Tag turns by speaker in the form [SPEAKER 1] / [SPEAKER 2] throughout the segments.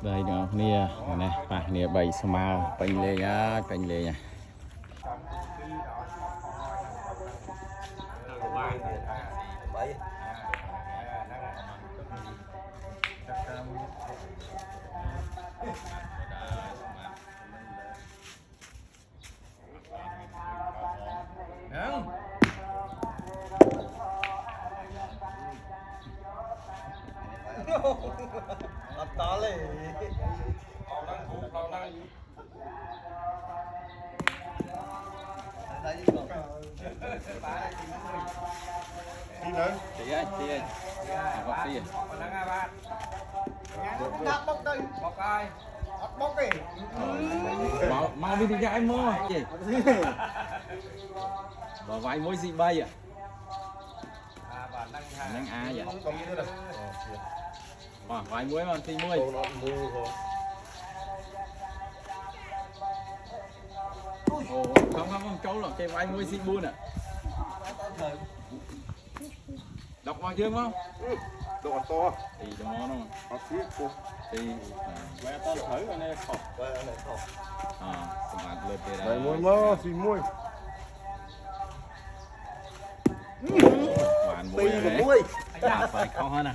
[SPEAKER 1] đây nữa nè này bạc nè bảy smile bánh lê nhá bánh lê nha
[SPEAKER 2] to lên
[SPEAKER 1] chị ơi chị ơi bóc đi mau đi cho em mua gì và vài mối gì bay à năng a vậy vài muối mà thì muối không cháu là cái vài muối xịn buôn à đọc bao nhiêu không
[SPEAKER 2] độ to
[SPEAKER 1] thì cho món không
[SPEAKER 2] có xíu cô
[SPEAKER 1] thì
[SPEAKER 2] quay to thử cái này khóc quay này khóc
[SPEAKER 1] các bạn lượt về
[SPEAKER 2] đây môi mơ xì môi
[SPEAKER 1] bạn muối đấy phải không hơn à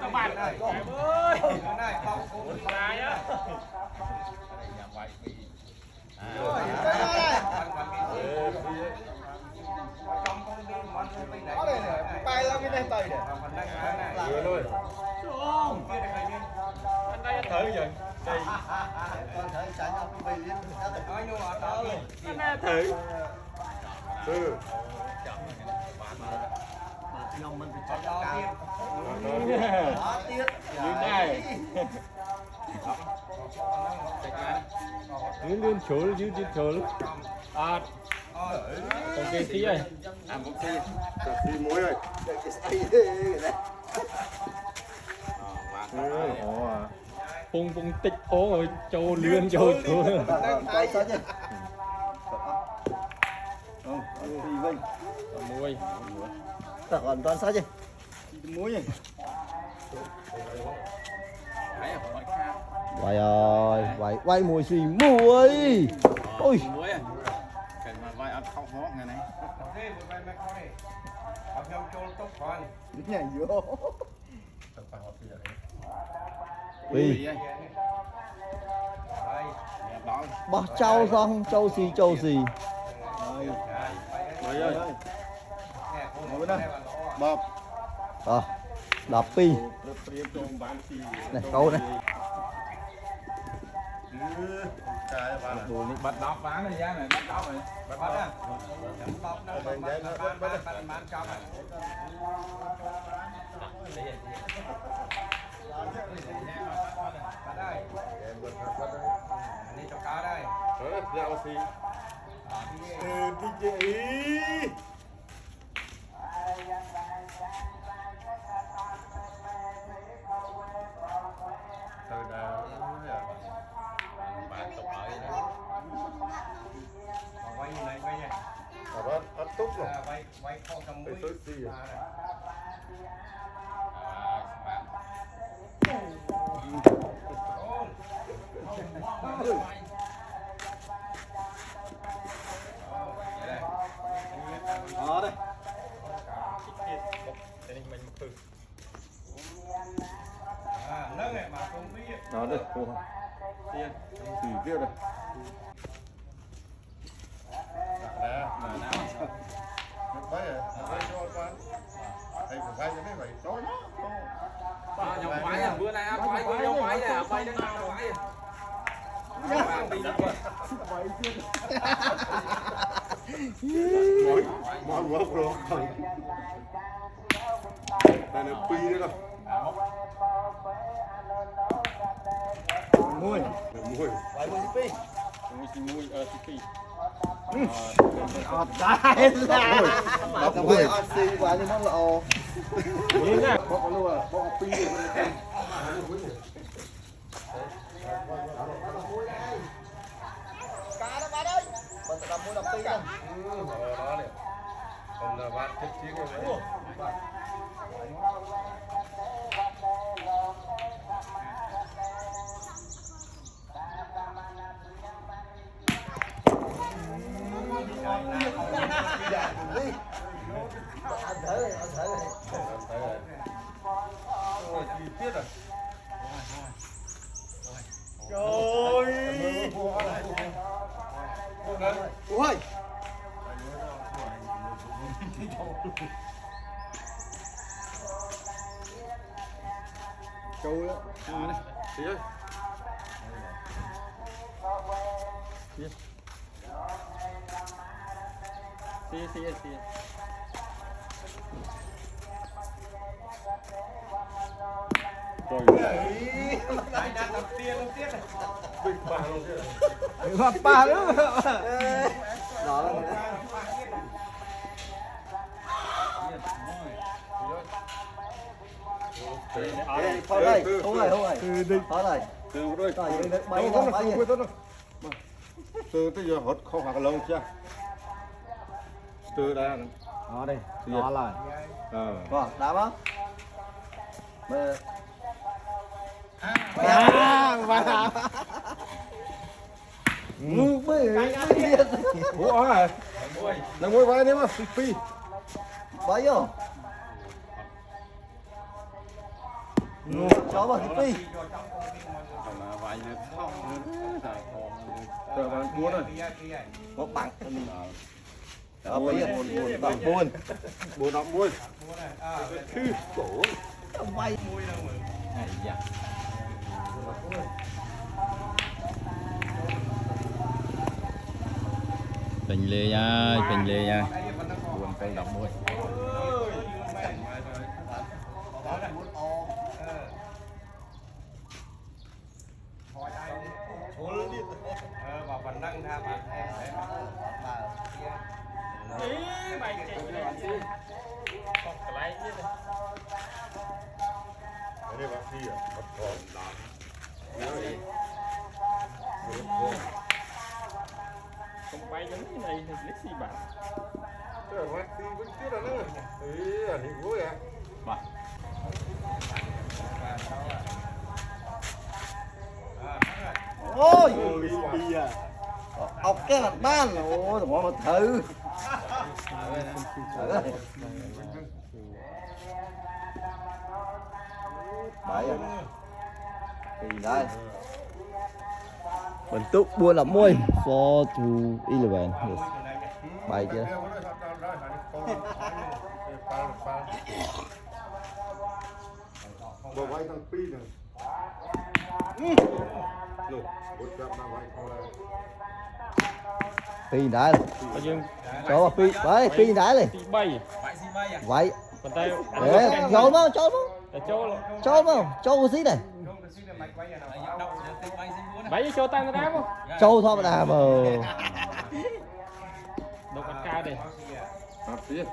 [SPEAKER 3] các bạn ơi em ơi này không cũng dài á
[SPEAKER 2] bay lên cái này tơi này rồi
[SPEAKER 3] anh đây thử vậy
[SPEAKER 2] con thấy tránh không bị liên
[SPEAKER 3] anh đây thử
[SPEAKER 2] từ
[SPEAKER 3] nhom mình phải cho cao
[SPEAKER 2] tiết
[SPEAKER 1] như này
[SPEAKER 3] liên chỗ liên chỗ à còn cái tí ơi
[SPEAKER 1] một tí
[SPEAKER 2] xì môi ơi
[SPEAKER 3] phung tích phố rồi châu liên châu chỗ muối
[SPEAKER 2] ta còn toàn sao chứ muối nhỉ quay ơi quay mùi xì muối ôi
[SPEAKER 1] muối à cần mà vai ăn không hót ngày này
[SPEAKER 2] nhảy vô vì bỏ trâu xong trâu xì
[SPEAKER 1] Mời ơi
[SPEAKER 2] ngồi bên đây bọc đập pi này câu này
[SPEAKER 1] đồ này bắt đọc bán này giá này bắt đọc này bắt á quay như này quay nha
[SPEAKER 2] ăn túc rồi
[SPEAKER 1] quay kho cầm mũi
[SPEAKER 2] đây
[SPEAKER 3] nâng này mà không biết
[SPEAKER 2] đó đây cô tiền tùy kia đây
[SPEAKER 1] dòng quái à bữa nay ăn quái có dòng quái nè quái đang ăn quái
[SPEAKER 2] món ngốc rồi đây là pi đấy đâu mùi quái mùi pi đây là đọc mùi xì quá nhưng món lọ nhìn nè bóc luôn à bóc pi cá đó ba đây đập mũi đập tí nha.
[SPEAKER 3] Đó này. Còn là bạn thích chiếc này.
[SPEAKER 2] Ui. Trôi á.
[SPEAKER 3] Tí ơi. Xí. Rồi.
[SPEAKER 1] Ba nữa.
[SPEAKER 2] Đó. Thôi đây, không này. Thôi này.
[SPEAKER 3] Từ đây.
[SPEAKER 2] Rồi, bay
[SPEAKER 3] Không,
[SPEAKER 2] bay.
[SPEAKER 3] không, không. Từ tới giờ hốt không hoặc lâu chưa? Từ đây.
[SPEAKER 1] Đó đây. Đó là.
[SPEAKER 2] Vâng, đá không? Bơ.
[SPEAKER 1] Ba.
[SPEAKER 3] Ủa hả? Đang ngồi vai đấy mà, phi.
[SPEAKER 2] Bay vô. Chó vào phi.
[SPEAKER 3] Chờ bạn buồn rồi.
[SPEAKER 2] Có bằng. Đó, bây giờ buồn.
[SPEAKER 3] Buồn đọc buồn. Thư cổ.
[SPEAKER 2] Bay.
[SPEAKER 1] Này dạ. Bình lê nha. Buồn cây đọc môi.
[SPEAKER 3] Vào phần năng tha bạn em. Mày chạy không cái lấy chứ. Đây bác sĩ à, bắt còn đạn. Không bay giống cái này thì lấy gì bạn. Cái là bác sĩ vẫn chưa là nữa. Ý là hình gối à.
[SPEAKER 1] Ba.
[SPEAKER 2] Ôi. Ốc cái mặt ban. Ôi, thằng một thử. Bảy à. Thì đây. Bentuk bola mui 4-11. Yes. Baik je.
[SPEAKER 3] Bộ vai thằng Pi này. Lục, bút gặp mà vai không là.
[SPEAKER 2] Pi đá. Cho vào pi. Đấy, pi đá đi.
[SPEAKER 3] Bay.
[SPEAKER 2] Vậy.
[SPEAKER 3] Còn tay.
[SPEAKER 2] Để cho không? Cho không? Cho một xí này.
[SPEAKER 3] Bay cho tay nó đá không?
[SPEAKER 2] Cho thôi mà đá mà.
[SPEAKER 3] Đâu còn cao đây. Hợp tí.